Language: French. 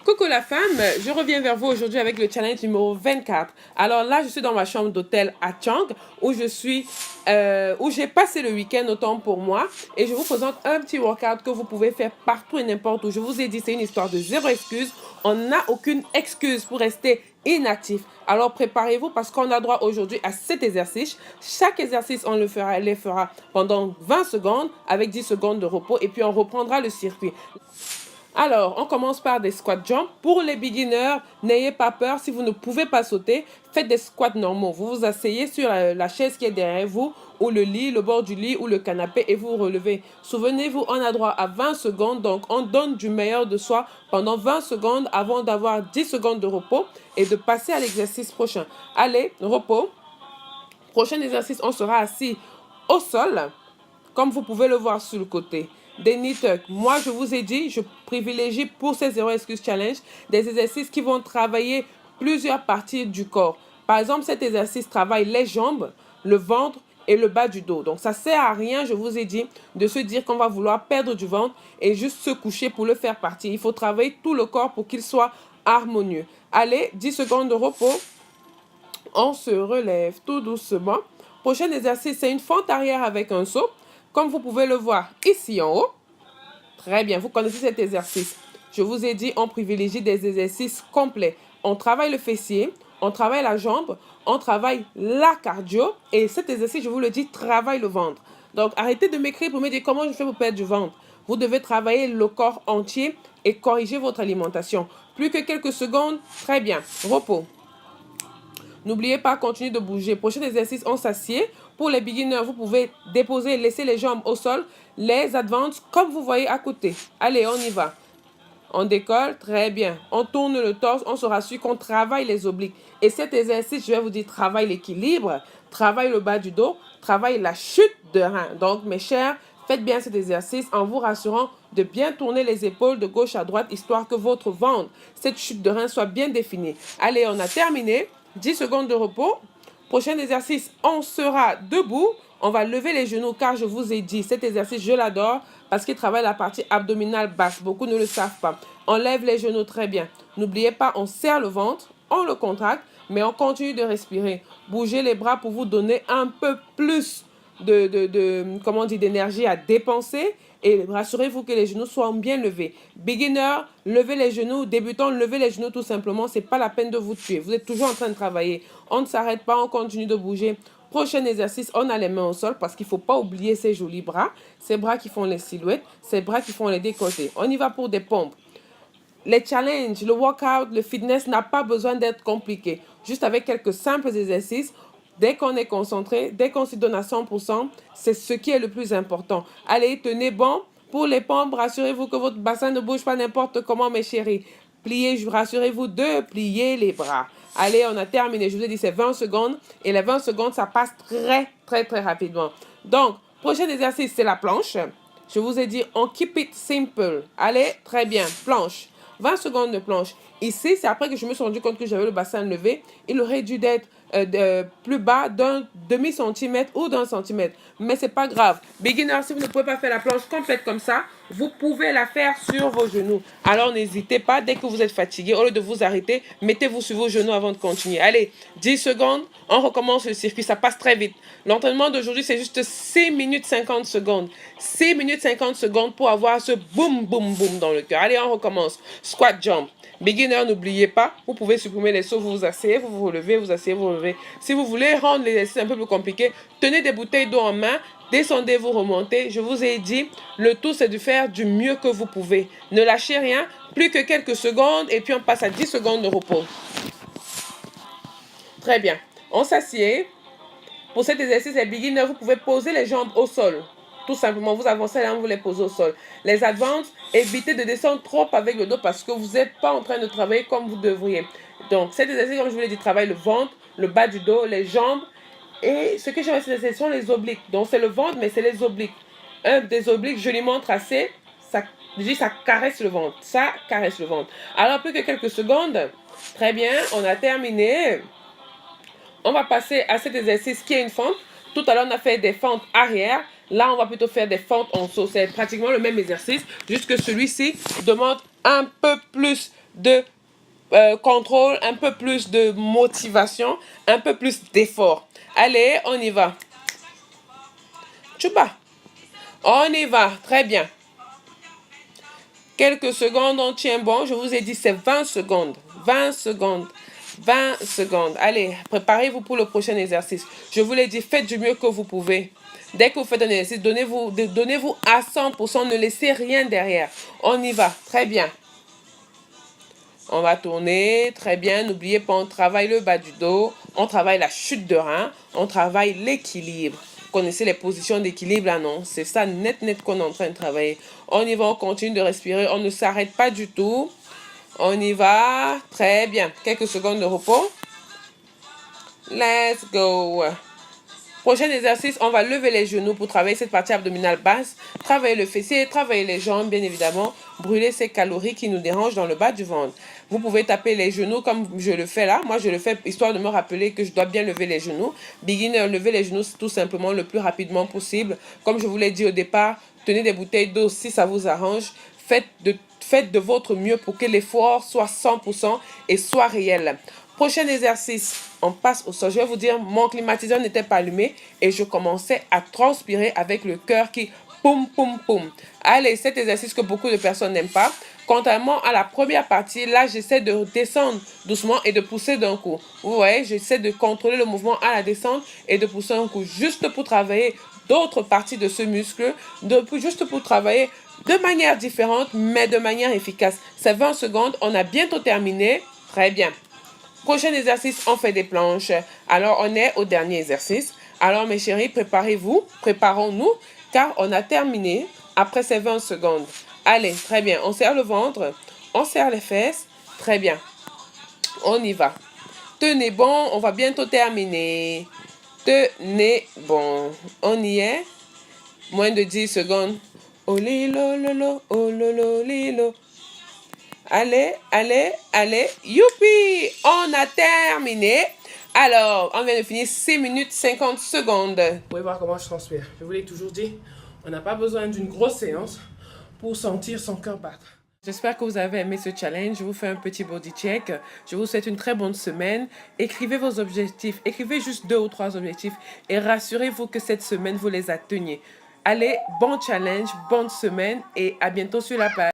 Coucou la femme, je reviens vers vous aujourd'hui avec le challenge numéro 24. Alors là, je suis dans ma chambre d'hôtel à Chang où j'ai passé le week-end autant pour moi et je vous présente un petit workout que vous pouvez faire partout et n'importe où. Je vous ai dit, c'est une histoire de zéro excuse. On n'a aucune excuse pour rester inactif. Alors préparez-vous parce qu'on a droit aujourd'hui à 7 exercices. Chaque exercice, on les fera pendant 20 secondes avec 10 secondes de repos et puis on reprendra le circuit. Alors, on commence par des squat jump. Pour les beginners, n'ayez pas peur. Si vous ne pouvez pas sauter, faites des squats normaux. Vous vous asseyez sur la chaise qui est derrière vous, ou le lit, le bord du lit, ou le canapé, et vous relevez. Souvenez-vous, on a droit à 20 secondes, donc on donne du meilleur de soi pendant 20 secondes avant d'avoir 10 secondes de repos et de passer à l'exercice prochain. Allez, repos. Prochain exercice, on sera assis au sol, comme vous pouvez le voir sur le côté. Des knee tucks. Moi, je vous ai dit, je privilégie pour ces zéro excuse challenge des exercices qui vont travailler plusieurs parties du corps. Par exemple, cet exercice travaille les jambes, le ventre et le bas du dos. Donc, ça sert à rien, je vous ai dit, de se dire qu'on va vouloir perdre du ventre et juste se coucher pour le faire partir. Il faut travailler tout le corps pour qu'il soit harmonieux. Allez, 10 secondes de repos. On se relève tout doucement. Prochain exercice, c'est une fente arrière avec un saut. Comme vous pouvez le voir ici en haut. Très bien, vous connaissez cet exercice. Je vous ai dit, on privilégie des exercices complets. On travaille le fessier, on travaille la jambe, on travaille la cardio. Et cet exercice, je vous le dis, travaille le ventre. Donc, arrêtez de m'écrire pour me dire comment je fais pour perdre du ventre. Vous devez travailler le corps entier et corriger votre alimentation. Plus que quelques secondes, très bien. Repos. N'oubliez pas, continuez de bouger. Prochain exercice, on s'assied. Pour les beginners, vous pouvez déposer, laisser les jambes au sol. Les advanced, comme vous voyez à côté. Allez, on y va. On décolle, très bien. On tourne le torse, on se rassure qu'on travaille les obliques. Et cet exercice, je vais vous dire, travaille l'équilibre, travaille le bas du dos, travaille la chute de rein. Donc, mes chers, faites bien cet exercice en vous rassurant de bien tourner les épaules de gauche à droite, histoire que votre ventre, cette chute de rein soit bien définie. Allez, on a terminé. 10 secondes de repos. Prochain exercice, on sera debout. On va lever les genoux car je vous ai dit, cet exercice, je l'adore parce qu'il travaille la partie abdominale basse. Beaucoup ne le savent pas. On lève les genoux très bien. N'oubliez pas, on serre le ventre, on le contracte, mais on continue de respirer. Bougez les bras pour vous donner un peu plus d'énergie à dépenser. Et rassurez-vous que les genoux soient bien levés. Beginner, levez les genoux. Débutant, levez les genoux tout simplement. C'est pas la peine de vous tuer. Vous êtes toujours en train de travailler. On ne s'arrête pas, on continue de bouger. Prochain exercice, on a les mains au sol parce qu'il ne faut pas oublier ces jolis bras. Ces bras qui font les silhouettes, ces bras qui font les décolletés. On y va pour des pompes. Les challenges, le workout, le fitness n'a pas besoin d'être compliqué. Juste avec quelques simples exercices, dès qu'on est concentré, dès qu'on s'y donne à 100%, c'est ce qui est le plus important. Allez, tenez bon. Pour les pompes, rassurez-vous que votre bassin ne bouge pas n'importe comment, mes chéris. Pliez, rassurez-vous de plier les bras. Allez, on a terminé. Je vous ai dit, c'est 20 secondes. Et les 20 secondes, ça passe très, très, très rapidement. Donc, prochain exercice, c'est la planche. Je vous ai dit, on keep it simple. Allez, très bien. Planche. 20 secondes de planche. Ici, c'est après que je me suis rendu compte que j'avais le bassin levé. Il aurait dû être plus bas d'un demi-centimètre ou d'un centimètre. Mais c'est pas grave. Beginner, si vous ne pouvez pas faire la planche complète comme ça, vous pouvez la faire sur vos genoux. Alors n'hésitez pas, dès que vous êtes fatigué, au lieu de vous arrêter, mettez-vous sur vos genoux avant de continuer. Allez, 10 secondes, on recommence le circuit. Ça passe très vite. L'entraînement d'aujourd'hui, c'est juste 6 minutes 50 secondes. 6 minutes 50 secondes pour avoir ce boum, boum, boum dans le cœur. Allez, on recommence. Squat jump. Beginner, n'oubliez pas, vous pouvez supprimer les sauts, vous vous asseyez, vous vous relevez, vous asseyez, vous relevez. Si vous voulez rendre l'exercice un peu plus compliqué, tenez des bouteilles d'eau en main, descendez, vous remontez. Je vous ai dit, le tout c'est de faire du mieux que vous pouvez. Ne lâchez rien, plus que quelques secondes et puis on passe à 10 secondes de repos. Très bien, on s'assied. Pour cet exercice, les beginners, vous pouvez poser les jambes au sol. Tout simplement, vous avancez là, vous les posez au sol. Les advanced, évitez de descendre trop avec le dos parce que vous n'êtes pas en train de travailler comme vous devriez. Donc, cet exercice, comme je vous l'ai dit, travaille le ventre, le bas du dos, les jambes. Et ce que j'aime, ce sont les obliques. Donc, c'est le ventre, mais c'est les obliques. Un des obliques joliment tracé, ça caresse le ventre. Ça caresse le ventre. Alors, plus que quelques secondes. Très bien, on a terminé. On va passer à cet exercice qui est une fente. Tout à l'heure, on a fait des fentes arrière. Là, on va plutôt faire des fentes en saut. C'est pratiquement le même exercice, juste que celui-ci demande un peu plus de contrôle, un peu plus de motivation, un peu plus d'effort. Allez, on y va. Tchouba. On y va. Très bien. Quelques secondes, on tient bon. Je vous ai dit, c'est 20 secondes. 20 secondes. 20 secondes. Allez, préparez-vous pour le prochain exercice. Je vous l'ai dit, faites du mieux que vous pouvez. Dès que vous faites un exercice, donnez-vous à 100%. Ne laissez rien derrière. On y va. Très bien. On va tourner. Très bien. N'oubliez pas, on travaille le bas du dos. On travaille la chute de rein. On travaille l'équilibre. Vous connaissez les positions d'équilibre là, non? C'est ça net qu'on est en train de travailler. On y va, on continue de respirer. On ne s'arrête pas du tout. On y va. Très bien. Quelques secondes de repos. Let's go. Prochain exercice, on va lever les genoux pour travailler cette partie abdominale basse. Travailler le fessier, travailler les jambes, bien évidemment. Brûler ces calories qui nous dérangent dans le bas du ventre. Vous pouvez taper les genoux comme je le fais là. Moi, je le fais histoire de me rappeler que je dois bien lever les genoux. Beginner, lever les genoux tout simplement le plus rapidement possible. Comme je vous l'ai dit au départ, tenez des bouteilles d'eau si ça vous arrange. Faites de votre mieux pour que l'effort soit 100% et soit réel. Prochain exercice, on passe au sol. Je vais vous dire, mon climatiseur n'était pas allumé et je commençais à transpirer avec le cœur qui poum, poum, poum. Allez, cet exercice que beaucoup de personnes n'aiment pas. Contrairement à la première partie, là, j'essaie de descendre doucement et de pousser d'un coup. Vous voyez, j'essaie de contrôler le mouvement à la descente et de pousser un coup juste pour travailler d'autres parties de ce muscle, juste pour travailler de manière différente, mais de manière efficace. C'est 20 secondes, on a bientôt terminé. Très bien. Prochain exercice, on fait des planches. Alors, on est au dernier exercice. Alors, mes chéris, préparez-vous, préparons-nous, car on a terminé après ces 20 secondes. Allez, très bien. On serre le ventre, on serre les fesses. Très bien. On y va. Tenez bon, on va bientôt terminer. Tenez bon. On y est. Moins de 10 secondes. Oh lilo, lolo, oh lolo, lilo. Allez, allez, allez. Youpi! On a terminé. Alors, on vient de finir 6 minutes 50 secondes. Vous pouvez voir comment je transpire. Je vous l'ai toujours dit, on n'a pas besoin d'une grosse séance pour sentir son cœur battre. J'espère que vous avez aimé ce challenge. Je vous fais un petit body check. Je vous souhaite une très bonne semaine. Écrivez vos objectifs. Écrivez juste 2 ou 3 objectifs et rassurez-vous que cette semaine, vous les atteignez. Allez, bon challenge, bonne semaine et à bientôt sur la page.